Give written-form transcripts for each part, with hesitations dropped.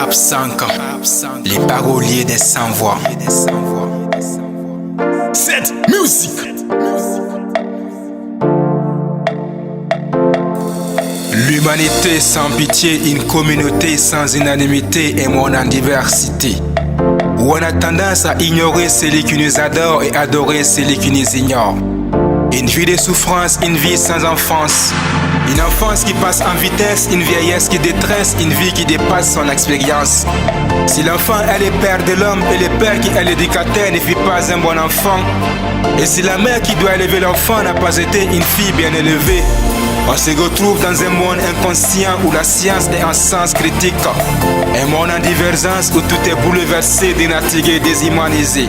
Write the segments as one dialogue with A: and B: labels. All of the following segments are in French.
A: Pape 5, les paroliers des sans-voix.
B: Cette musique.
A: L'humanité sans pitié, une communauté sans unanimité et monde en diversité. Où on a tendance à ignorer celui qui nous adore et adorer celui qui nous ignore. Une vie de souffrance, une vie sans enfance. Une enfance qui passe en vitesse, une vieillesse qui détresse, une vie qui dépasse son expérience. Si l'enfant est le père de l'homme et le père qui est l'éducateur ne fit pas un bon enfant, et si la mère qui doit élever l'enfant n'a pas été une fille bien élevée, on se retrouve dans un monde inconscient où la science est en sens critique. Un monde en divergence où tout est bouleversé, dénaturé, déshumanisé.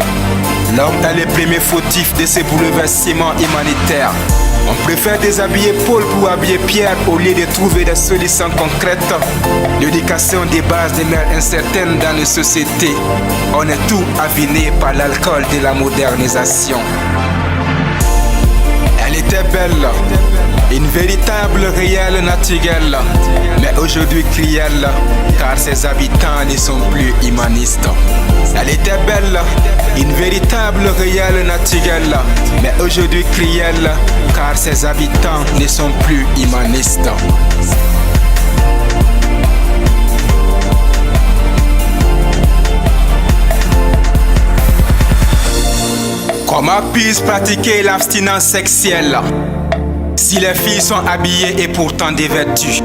A: L'homme est le premier fautif de ces bouleversements humanitaires. On préfère déshabiller Paul pour habiller Pierre au lieu de trouver des solutions concrètes. L'éducation des bases demeure incertaine dans nos sociétés. On est tout aviné par l'alcool de la modernisation. Elle était belle, une véritable réelle naturelle, mais aujourd'hui cruelle, car ses habitants ne sont plus humanistes. Elle était belle, une véritable réelle naturelle, mais aujourd'hui cruelle, car ses habitants ne sont plus humanistes. Comment puis-je pratiquer l'abstinence sexuelle si les filles sont habillées et pourtant dévêtues?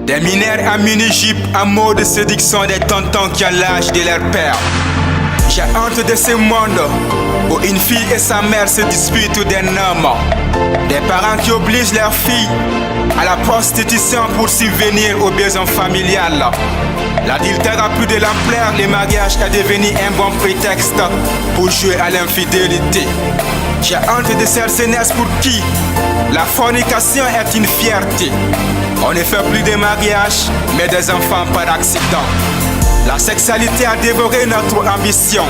A: Des mineurs en mini-jupe en mode séduction, des tontons qui ont l'âge de leur père. J'ai honte de ce monde où une fille et sa mère se disputent d'un homme. Des parents qui obligent leurs filles à la prostitution pour subvenir aux besoins familiales. L'adultère a pris de l'ampleur, le mariage est devenu un bon prétexte pour jouer à l'infidélité. J'ai honte de cette jeunesse pour qui la fornication est une fierté. On ne fait plus de mariage, mais des enfants par accident. La sexualité a dévoré notre ambition.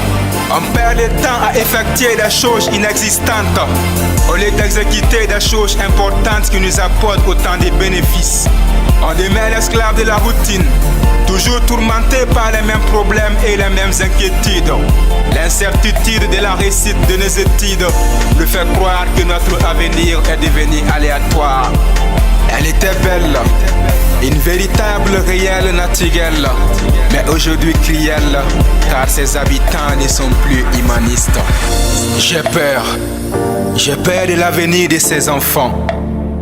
A: On perd le temps à effectuer des choses inexistantes au lieu d'exécuter des choses importantes qui nous apportent autant de bénéfices. On demeure l'esclave de la routine, toujours tourmenté par les mêmes problèmes et les mêmes inquiétudes. L'incertitude de la réussite de nos études nous fait croire que notre avenir est devenu aléatoire. Elle était belle, une véritable réelle naturelle, mais aujourd'hui cruelle, car ses habitants ne sont plus humanistes. J'ai peur de l'avenir de ces enfants,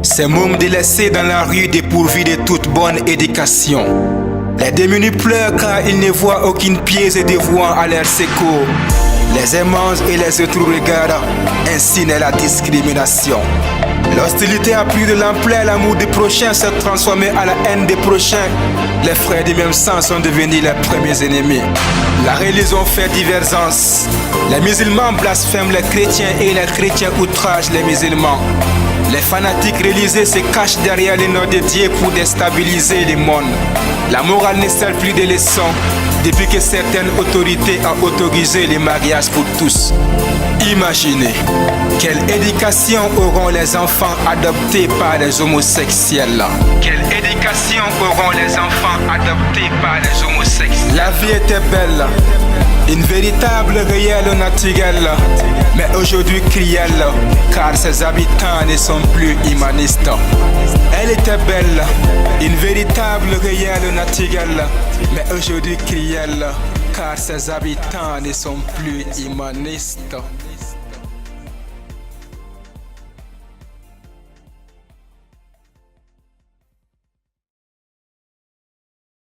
A: ces mômes délaissés dans la rue dépourvus de toute bonne éducation. Les démunis pleurent car ils ne voient aucune pièce dévouant à leur secours. Les aimants et les autres regardent, ainsi naît la discrimination. L'hostilité a pris de l'ampleur, l'amour des prochains s'est transformé à la haine des prochains. Les frères du même sang sont devenus les premiers ennemis. La religion fait divergence. Les musulmans blasphèment les chrétiens et les chrétiens outragent les musulmans. Les fanatiques religieux se cachent derrière les noms de Dieu pour déstabiliser le monde. La morale ne sert plus de leçon depuis que certaines autorités ont autorisé les mariages pour tous. Imaginez, quelle éducation auront les enfants adoptés par les homosexuels? Quelle éducation auront les enfants adoptés par les homosexuels? La vie était belle, une véritable réelle naturelle, mais aujourd'hui cruelle, car ses habitants ne sont plus humanistes. Elle était belle, une véritable réelle naturelle, mais aujourd'hui cruelle, car ses habitants ne sont plus humanistes.